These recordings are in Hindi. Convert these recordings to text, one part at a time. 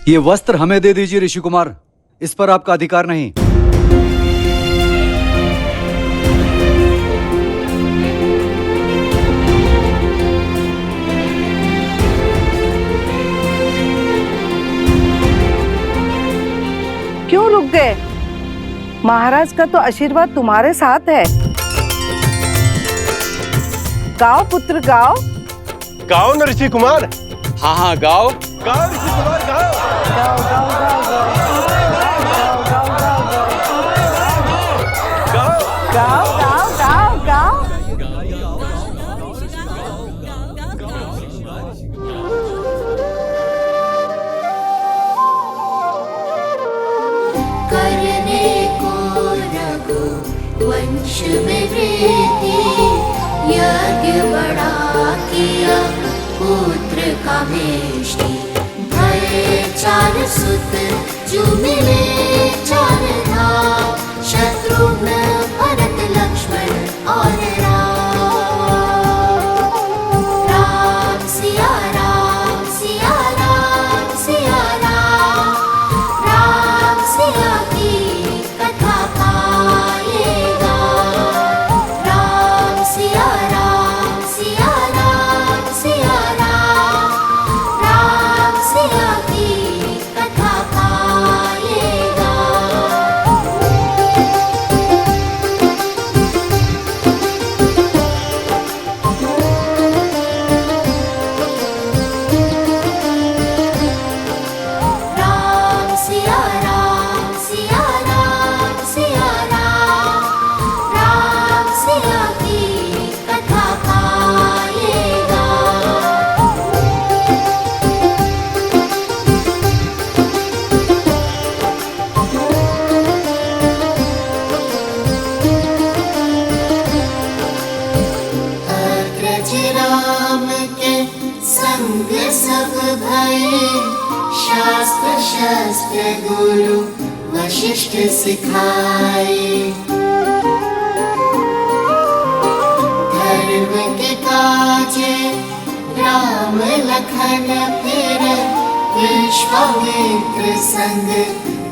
ये वस्त्र हमें दे दीजिए ऋषि कुमार, इस पर आपका अधिकार नहीं। क्यों रुक गए? महाराज का तो आशीर्वाद तुम्हारे साथ है। गाओ पुत्र गाओ। गाओ न ऋषि कुमार। हाँ हाँ गाओ। गाओ ऋषि कुमार गाओ। गाओ गाओ गाओ गाओ गाओ गाओ गाओ। करने को रघु वंश में वृद्धि, यज्ञ बड़ा किया पुत्र कामेष्टि। भय 4 सुत जो मिले 4 धाम, शत्रुघ्न भरत लक्ष्मण और राम सिया राम सिया राम सिया राम। राम सिया की कथा पाएगा। राम सिया राम सिया राम सिया राम। राम सिया की कथा पाएगा। राम सिया राम सिया राम सिया राम। राम सिया की कथा पाएगा। अग्रज राम के संग सब भये, शास्त्र शस्त्र गुरु वशिष्ठ सिखाए। धर्म के काजे राम लखन फिर, विश्वामित्र संग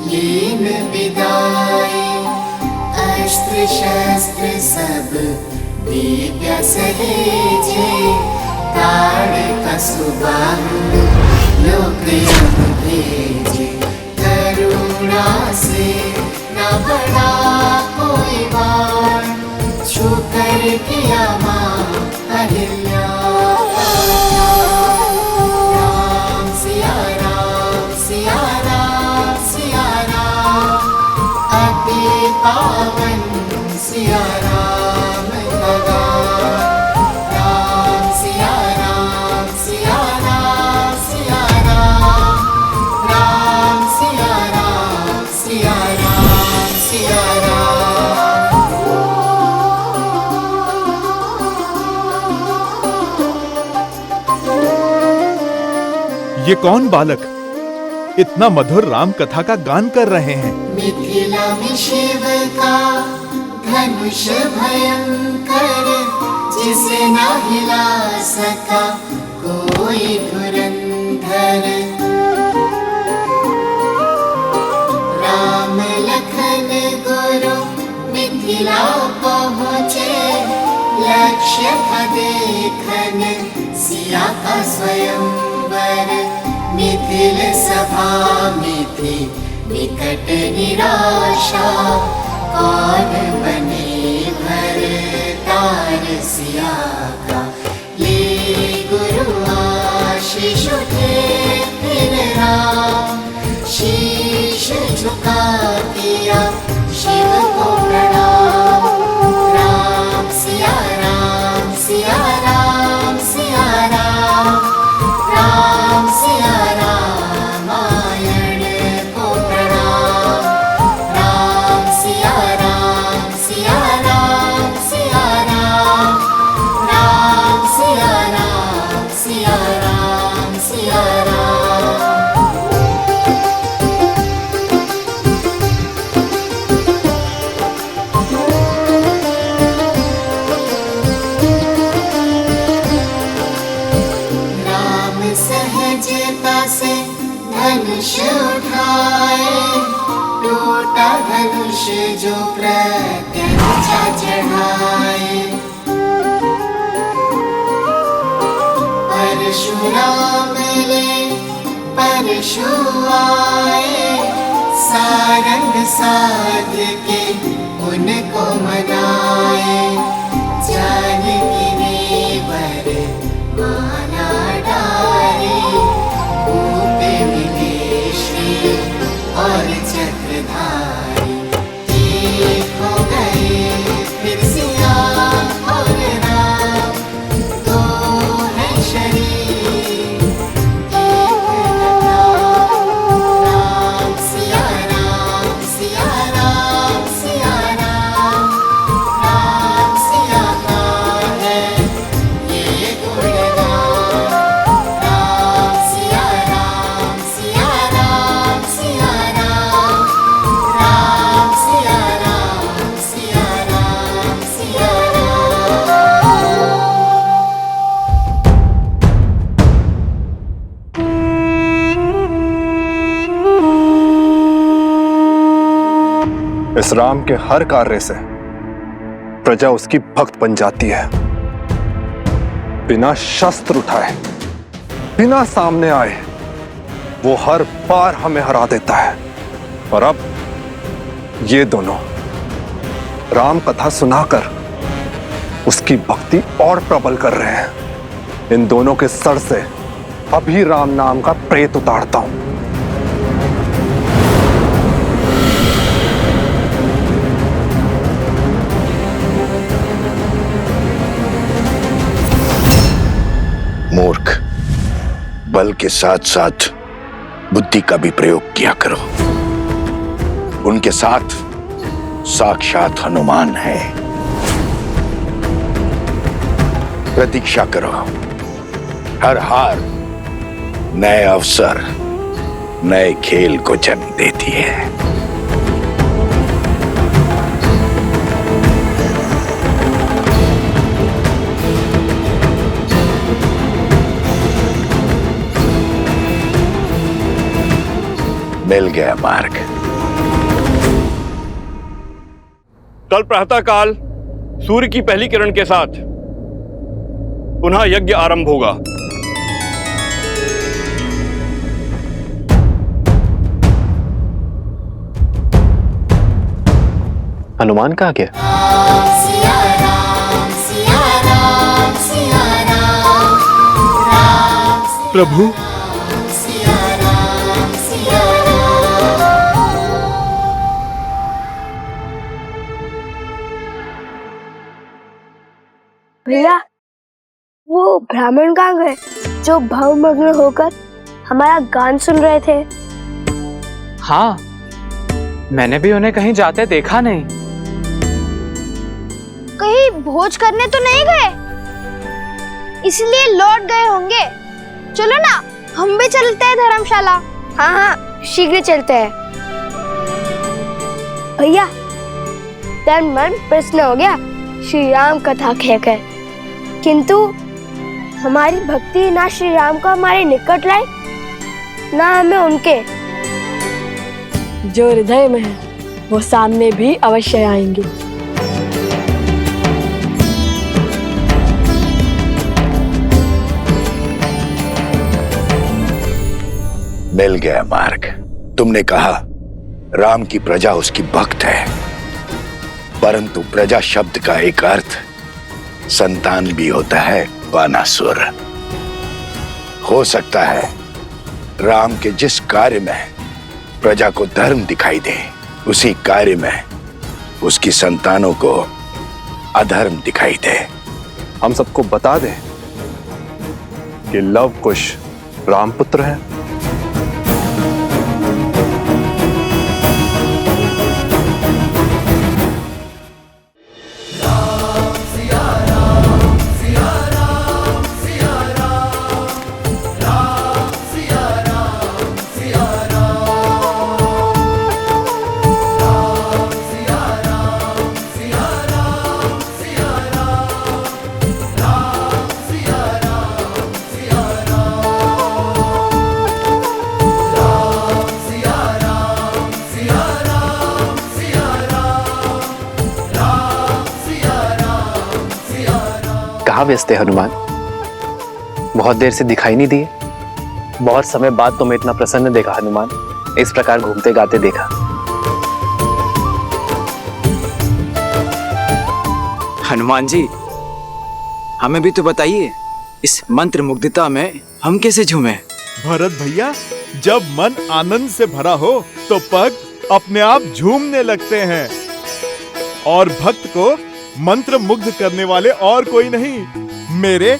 लीन विदाए। अस्त्र शस्त्र सब दिव्य सहेजे, ताड़ सुबाहु लोक भेजे। करुणा से न बड़ा कोई बाण, छू कर किया मां अहिल्या। राम सिया राम सिया राम सिया राम। अति पावन सिया राम लगा। राम सिया राम सिया राम सिया राम। राम सिया राम सिया राम सिया राम। ये कौन बालक इतना मधुर राम कथा का गान कर रहे हैं? मिथिला में शिव का धनुष भयंकर, जिसे न हिला सका कोई धुरंधर। राम लखन गुरु मिथिला पहुँचे, लक्ष्य था देखन सिया का स्वयंवर। मिथिल सभा में थी विकट निराशा, कौन बने भरतार सिया का। ले गुरु आशीष उठे फिर राम, शीश झुका किया शिव को प्रणाम। राम सिया राम सिया राम सिया राम। राम सिया रामायण को प्रणाम। राम सिया राम सिया राम सिया राम। राम सिया राम सिया राम सिया राम। धनुष उठाए, टूटा धनुष जो प्रत्यंचा चढ़ाए। परशुराम ले परशु आए, सारंग साध के उनको मनाए। जानकी ने वर माला डारे, भूप मिले श्री और चक्रधारी। एक हो गए फिर सिया और राम, दो है शरीर एक नाम। राम सिया राम, सिया राम, सिया राम। राम सिया का है ये गुणगान। राम सिया राम, सिया राम, सिया राम। राम सिया राम, सिया राम, सिया राम। इस राम के हर कार्य से प्रजा उसकी भक्त बन जाती है। बिना शस्त्र उठाए, बिना सामने आए, वो हर बार हमें हरा देता है। और अब ये दोनों राम कथा सुनाकर उसकी भक्ति और प्रबल कर रहे हैं। इन दोनों के सर से अभी राम नाम का प्रेत उतारता हूं। मूर्ख, बल के साथ साथ बुद्धि का भी प्रयोग किया करो। उनके साथ साक्षात हनुमान है। प्रतीक्षा करो, हर हार नए अवसर, नए खेल को जन्म देती है। मिल गया मार्ग। कल प्रातःकाल सूर्य की पहली किरण के साथ पुनः यज्ञ आरंभ होगा। हनुमान कहाँ गया? राम सिया राम, सिया राम, सिया राम। राम प्रभु, सिया राम, सिया राम। भैया, वो ब्राह्मण कहाँ गए जो भावमग्न होकर हमारा गान सुन रहे थे? हाँ, मैंने भी उन्हें कहीं जाते देखा नहीं। कहीं भोज करने तो नहीं गए, इसलिए लौट गए होंगे। चलो ना, हम भी चलते हैं धर्मशाला। हाँ हाँ, शीघ्र चलते हैं। भैया, तन मन प्रसन्न हो गया श्री राम कथा कहकर, किंतु हमारी भक्ति ना श्री राम को हमारे निकट लाई, ना हमें उनके। जो हृदय में है वो सामने भी अवश्य आएंगे। मिल गया मार्ग। तुमने कहा राम की प्रजा उसकी भक्त है, परंतु प्रजा शब्द का एक अर्थ संतान भी होता है, बानासुर। हो सकता है राम के जिस कार्य में प्रजा को धर्म दिखाई दे, उसी कार्य में उसकी संतानों को अधर्म दिखाई दे। हम सबको बता दें कि लव कुश रामपुत्र है। कहाँ व्यस्त है हनुमान? बहुत देर से दिखाई नहीं दिए। बहुत समय बाद तुम्हें इतना प्रसन्न देखा हनुमान, इस प्रकार घूमते गाते देखा। हनुमान जी, हमें भी तो बताइए, इस मंत्र मुग्धता में हम कैसे झूमे? भरत भैया, जब मन आनंद से भरा हो तो पग अपने आप झूमने लगते हैं, और भक्त को मंत्र मुग्ध करने वाले और कोई नहीं, मेरे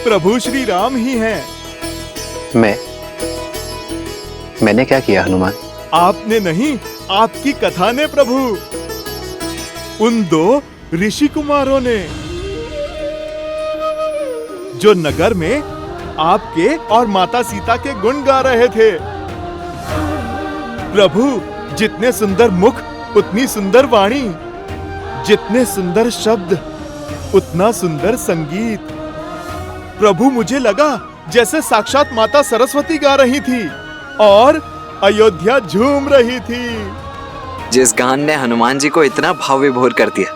प्रभु श्री राम ही हैं। मैंने क्या किया हनुमान? आपने नहीं, आपकी कथा ने प्रभु। उन दो ऋषि कुमारों ने, जो नगर में आपके और माता सीता के गुण गा रहे थे। प्रभु, जितने सुंदर मुख उतनी सुंदर वाणी, जितने सुंदर शब्द उतना सुंदर संगीत। प्रभु, मुझे लगा जैसे साक्षात माता सरस्वती गा रही थी और अयोध्या झूम रही थी। जिस गान ने हनुमान जी को इतना भाव विभोर कर दिया,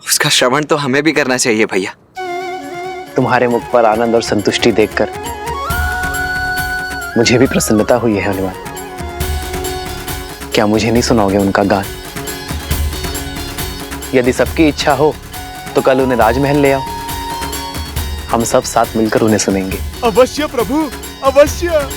उसका श्रवण तो हमें भी करना चाहिए भैया। तुम्हारे मुख पर आनंद और संतुष्टि देखकर मुझे भी प्रसन्नता हुई है हनुमान। क्या मुझे नहीं सुनाओगे उनका गान? यदि सबकी इच्छा हो तो कल उन्हें राजमहल ले आओ, हम सब साथ मिलकर उन्हें सुनेंगे। अवश्य प्रभु, अवश्य।